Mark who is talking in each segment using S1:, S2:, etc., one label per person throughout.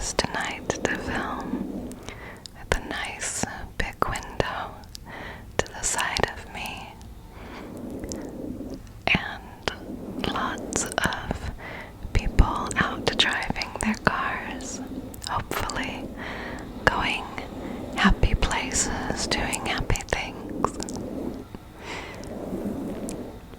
S1: choose tonight to film with a nice big window to the side of me and lots of people out driving their cars, hopefully going happy places, doing happy things,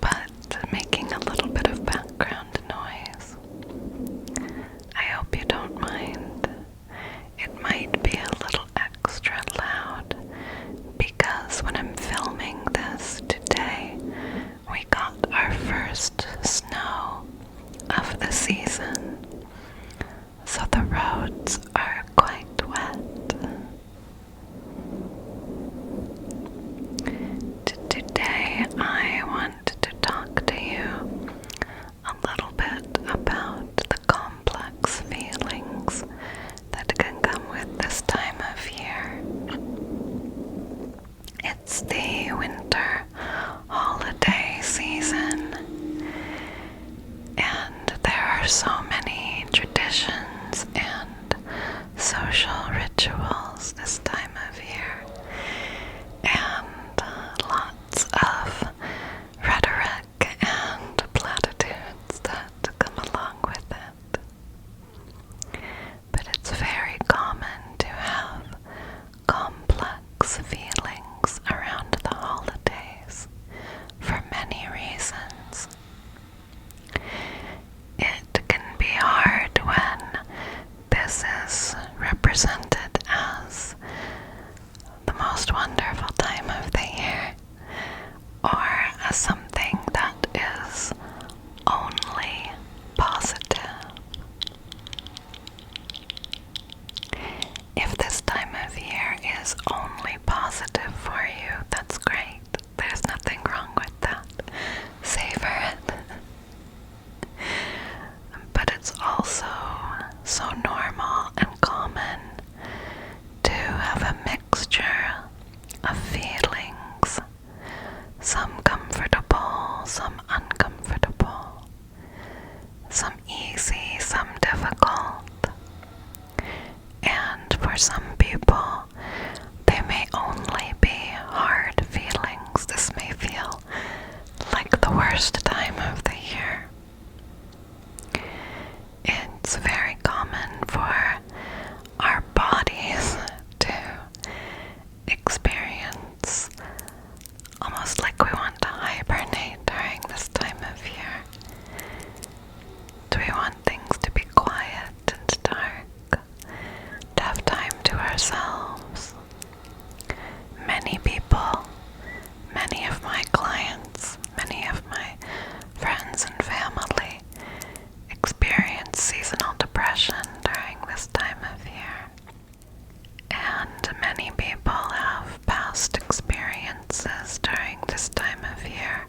S1: but making a little bit of background noise. I hope you don't mind. It might be a little extra loud because when I'm filming this today, we got our first snow of the season, so the roads are quite wet. Today I want to talk to you a little bit about the complex feelings that can come with this time of year. It's the winter holiday season, and there are so many traditions and social rituals this time of year, and lots of rhetoric and platitudes that come along with it. But it's very common to have complex feelings around the holidays for many reasons. It can be hard when this is represented as the most wonderful time of the year, or as something that is only positive. If this time of year is only positive for you, that's great. There's nothing wrong with that. Savor it. But it's also so normal and common to have a mixture of feelings, some comfortable, some uncomfortable, some easy, some difficult. And for some people, they may only be hard feelings. This may feel like the worst time of the year. It's very common for our bodies to experience almost like we want to hibernate during this time of year. Do we want things to be quiet and dark, to have time to ourselves? Many people, many of my clients, many of my friends and family experience seasonal depression during this time of year. And many people have past experiences during this time of year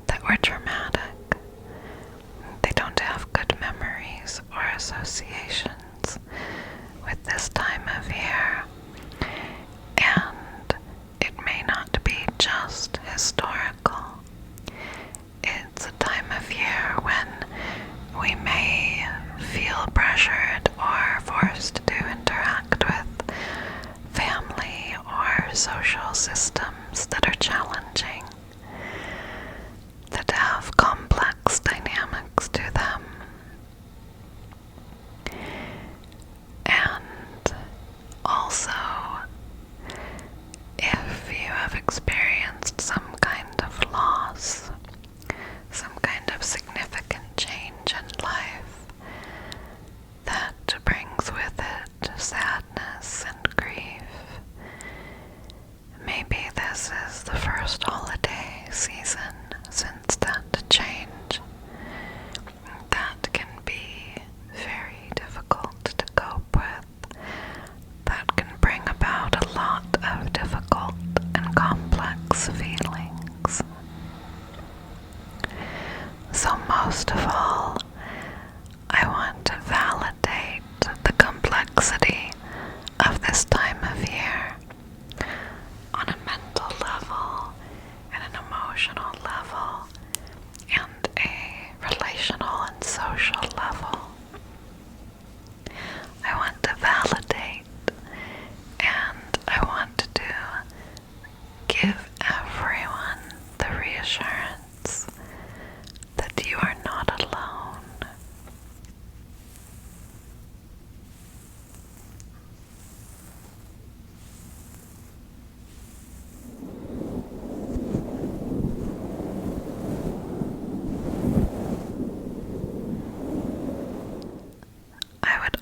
S1: that were traumatic. They don't have good memories or associations with this time of year. And it may not be just historical. It's a time of year when we may feel pressured or forced to interact with family or social systems that are challenging, that have complex dynamics to them.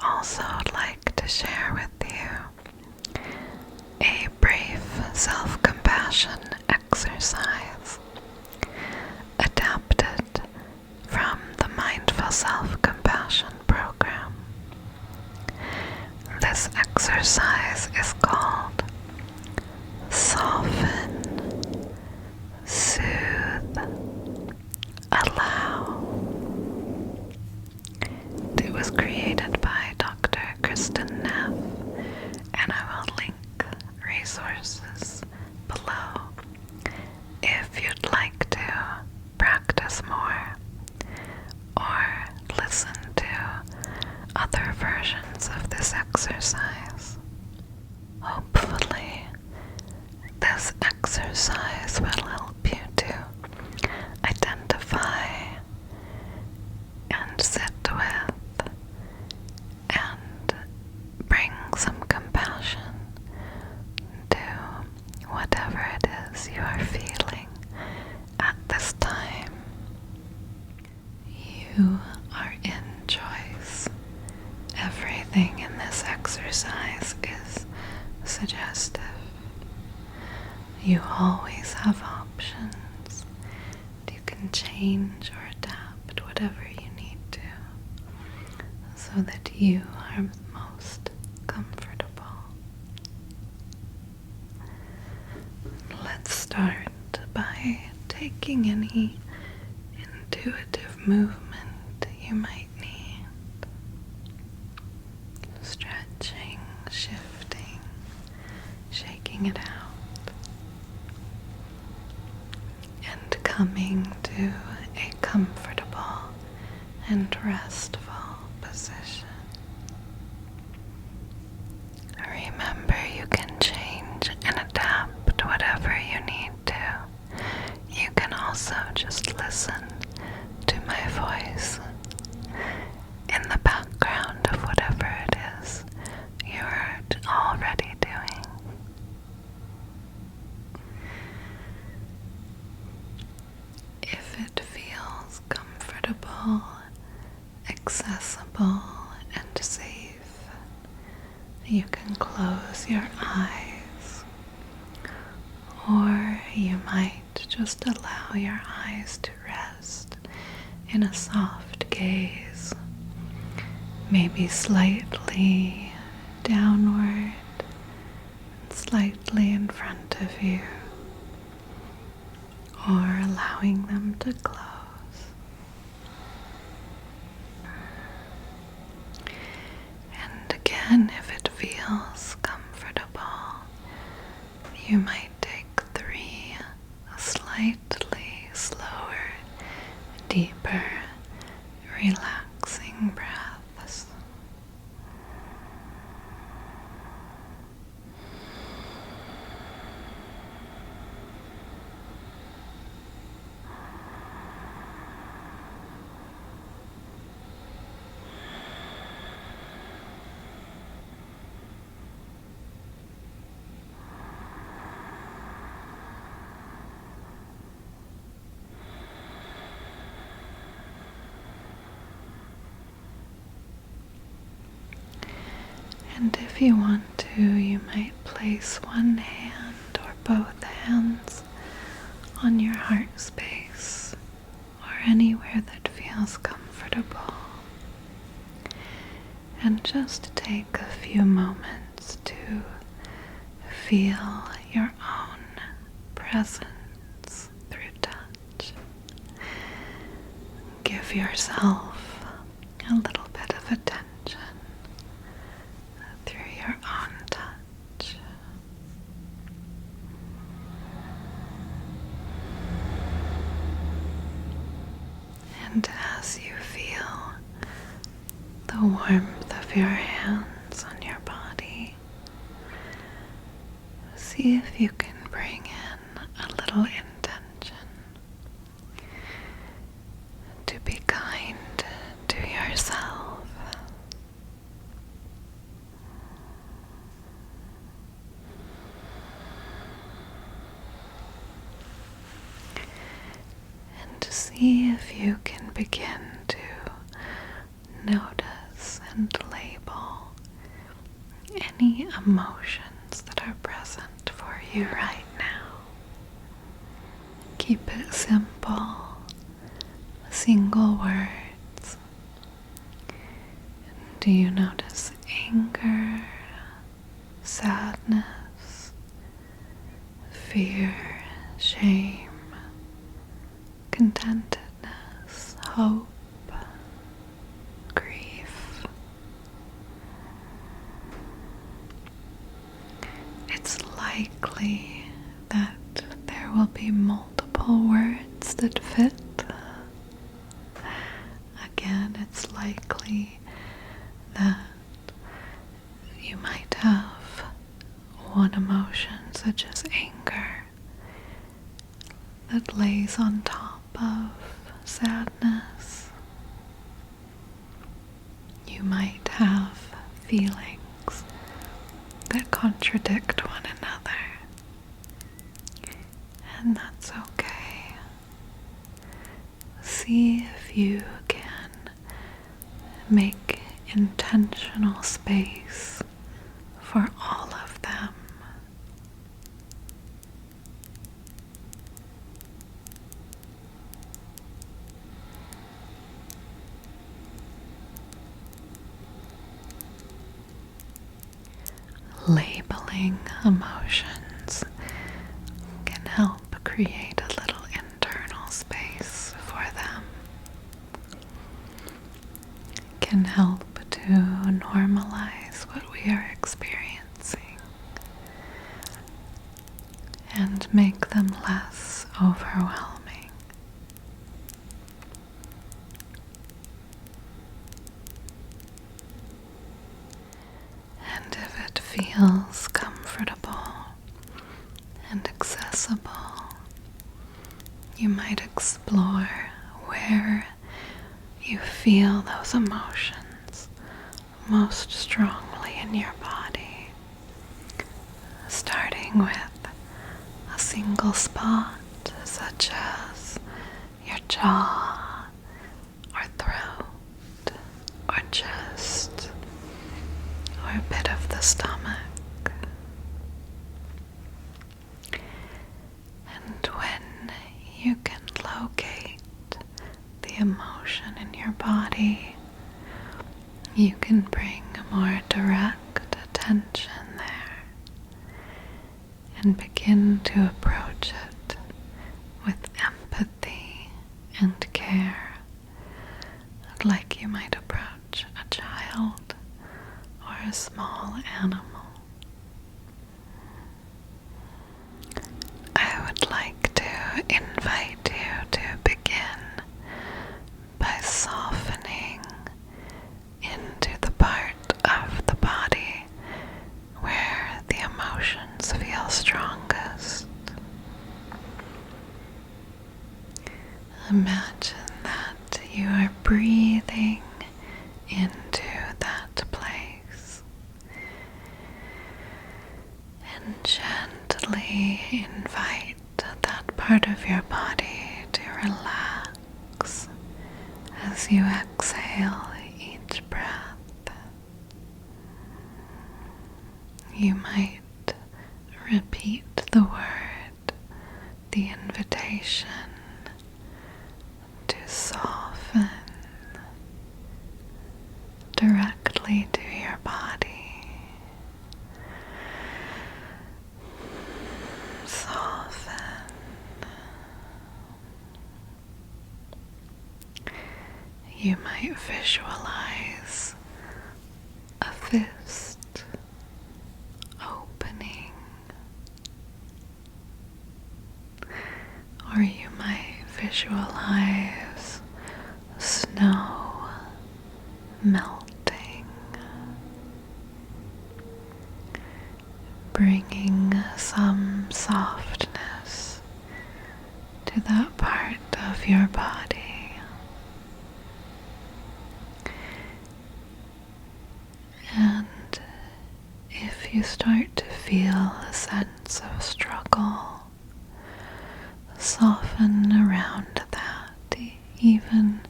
S1: also like to share with you a brief self-compassion exercise adapted from the Mindful Self-Compassion program. This exercise is called Soften, Soothe, Allow. It was created by Dr. Kristin Neff, and I will link resources below if you'd like to practice more or listen to other versions of this exercise. Hopefully, this exercise will help you to identify and sit with and bring some compassion to whatever it is you are feeling at this time. You are in choice. Everything in this exercise is suggestive. You always have options. You can change or adapt whatever you need to so that you are most comfortable. Let's start by taking any intuitive movement you might need. Stretching, shifting, shaking it out, and coming to a comfortable and restful position. Remember, you can change and adapt whatever you need to. You can also just listen to my voice in the background of whatever it is you're already doing. If it feels comfortable, accessible, and safe, you can close your eyes, or you might just allow your eyes to rest in a soft gaze, maybe slightly downward, slightly in front of you, or allowing them to close. And again, if it feels comfortable, you might take 3 slightly slower, deeper, relaxing breaths. And if you want to, you might place one hand or both hands on your heart space or anywhere that feels comfortable. And just take a few moments to feel your own presence through touch. Give yourself a little bit of attention through your own touch. And as you feel the warmth of your hands on your body, see if you can bring in a little intention to be kind to yourself. And to see if you can begin to notice and label any emotions that are present for you right now. Keep it simple, single words. Do you notice anger, sadness, fear, shame, contentedness, hope, grief? It's likely that there will be multiple words that fit. Again, it's likely that you might have one emotion, such as anger, that lays on top of sadness. You might have feelings that contradict one another, and that's okay. See if you can make intentional space for all of them. Labeling emotions can help create a little internal space for them. It can help to normalize what we are experiencing and make them less overwhelming. And if it feels comfortable and accessible, you might explore where you feel those emotions most strongly in your body, starting with a single spot such as your jaw or throat or chest or a bit of the stomach. And when you can locate the emotion in your body, you can bring a more direct attention there and begin to approach it with empathy and care, like you might approach a child or a small animal. I would like to invite you to begin by softening into the part of the body where the emotions feel strongest. Imagine that you are breathing into that place and gently invite that part of your body to relax as you exhale each breath. You might repeat the word, the invitation to soften directly to your body. Soften. You might visualize a fist opening, or you might visualize snow melting, bringing some softness to that part of your body. And if you start to feel a sense of struggle, soften around that, even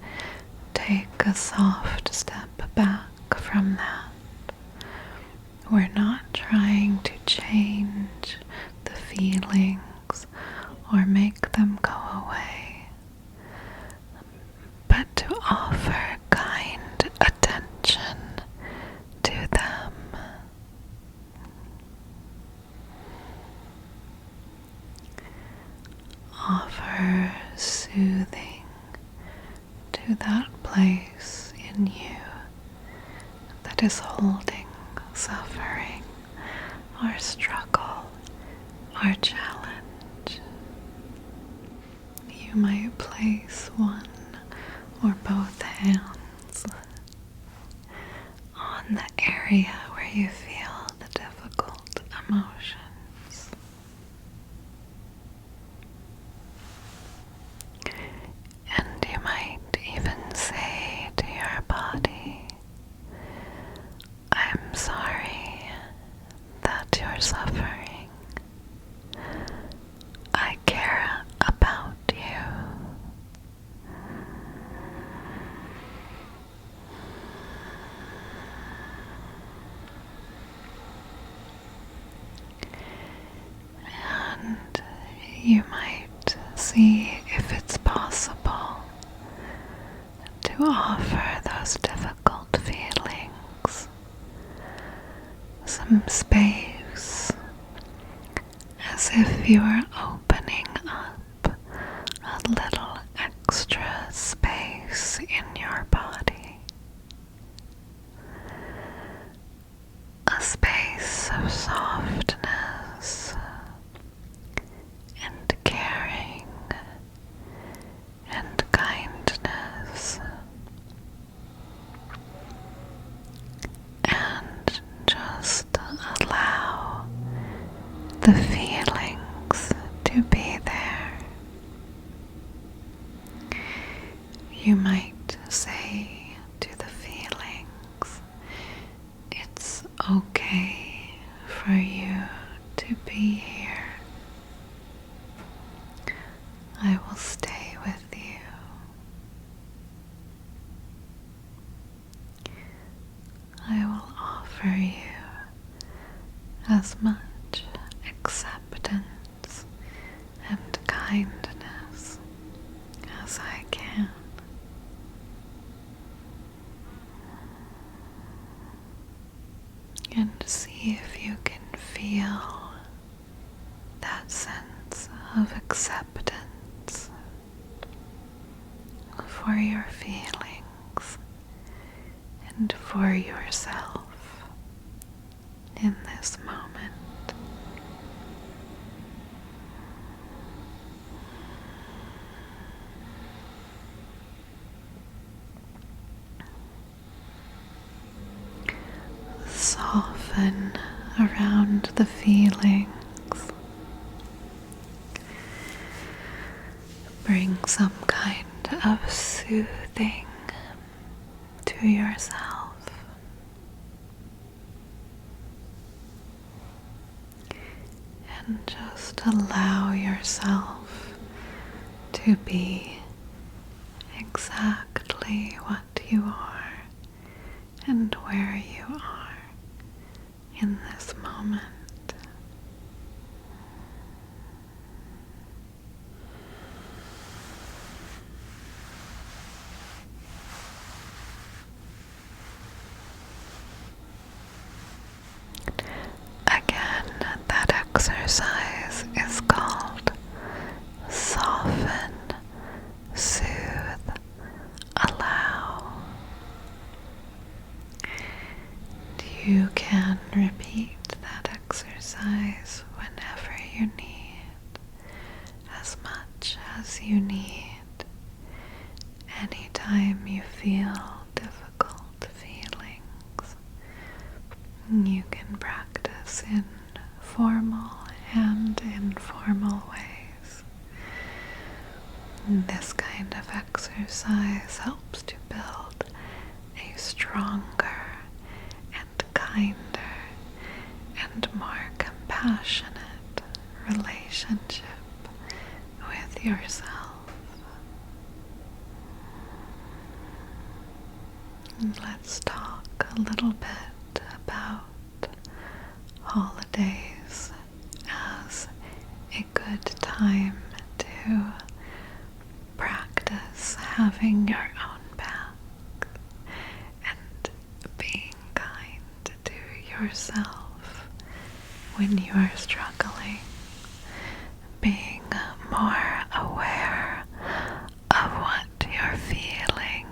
S1: take a soft step back from that, We're not trying to change the feelings or make them go away, but to offer kind attention to them. Offer soothing to that place in you that is holding suffering or struggle or challenge. You might place one or both hands on the area where you feel the difficult emotions. And you might even say to your body, I'm sorry that you're suffering. I care about you. And you might see if it's possible to offer those difficult feelings some space, as if you are opening up a little extra space in your body. A space of softness and caring and kindness, and just allow the feelings to be there. You might say to the feelings, it's okay for you to be here. I will stay with you. I will offer you as much acceptance and kindness as I can. And see if you can feel that sense of acceptance for your feelings and for yourself in this moment. Soften around the feelings. Bring some kind of soothing to yourself. And just allow yourself to be exactly what you are and where you are in this moment. Again, that exercise is called soften, soothe, allow. You can repeat that exercise whenever you need, as much as you need. Anytime you feel difficult feelings, you can practice in formal and informal ways. This kind of exercise helps to build a stronger and kinder and more compassionate relationship with yourself. Let's talk a little bit about yourself when you are struggling, being more aware of what you're feeling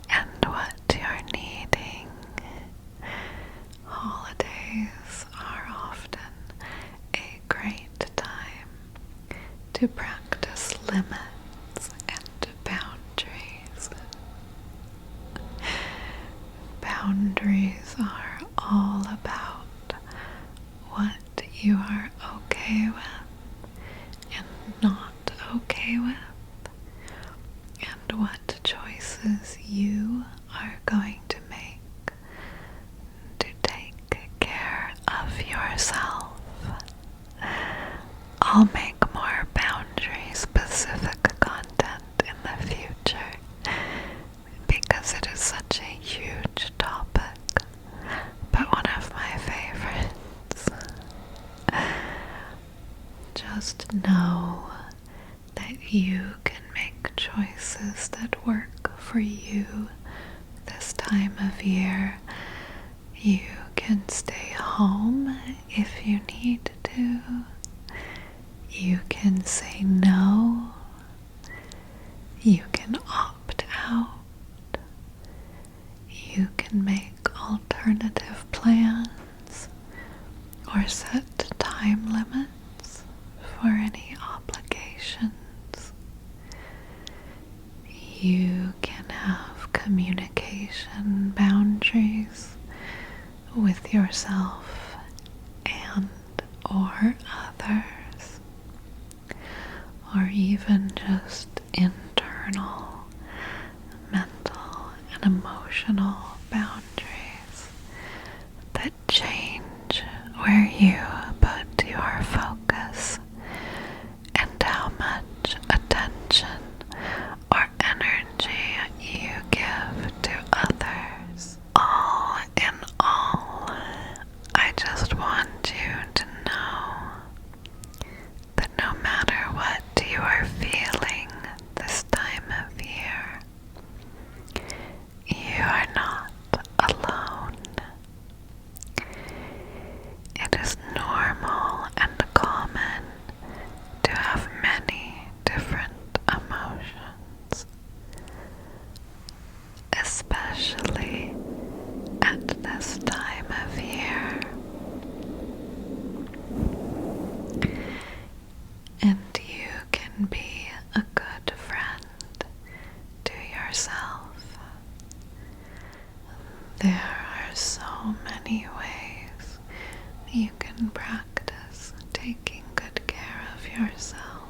S1: and what you're needing. Holidays are often a great time to practice limits and boundaries. Boundaries are all about what you are okay with and not okay with, and what choices you are going to make to take care of yourself. I'll make more boundary-specific content in the future because it is such a huge topic, but one of my favorites. Just know that you can make choices that work for you this time of year. You can stay home if you need to. You can say no. You can opt out. You can make alternative plans or set time limits for any obligations. You can have communication boundaries with yourself and or others, or even just internal mental and emotional boundaries that change where you put your focus and how much attention or energy you give to others. All in all, I just want you to know that no matter what you are feeling this time of year, you are not alone. It is normal and common to have many different emotions, especially at this time of year. And you can be a good friend to yourself. There are so many ways you can practice taking good care of yourself,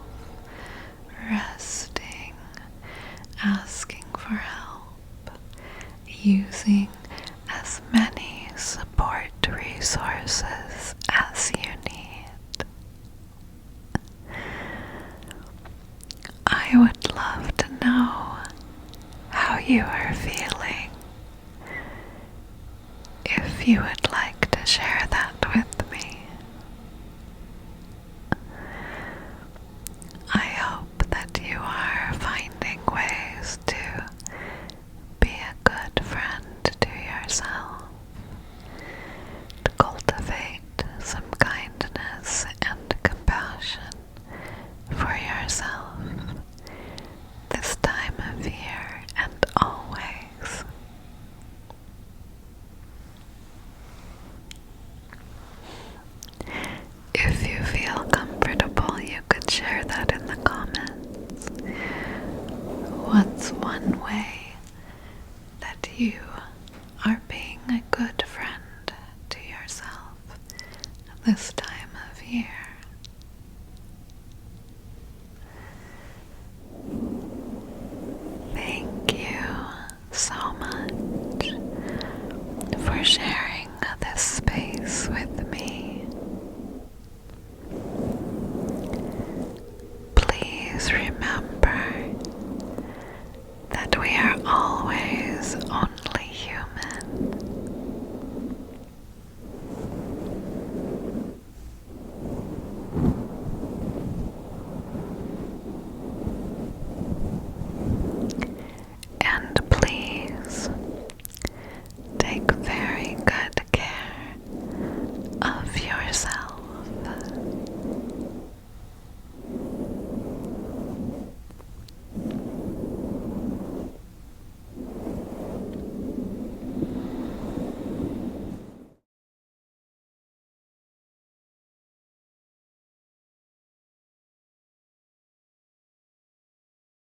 S1: resting, asking for help, using as many support resources as you need. I would love to know how you are feeling. If you would like to share that with me, I hope that you are finding ways to be a good friend to yourself, to cultivate some kindness and compassion for yourself this time of year and always. If you feel comfortable, you could share that in the comments. What's one way that you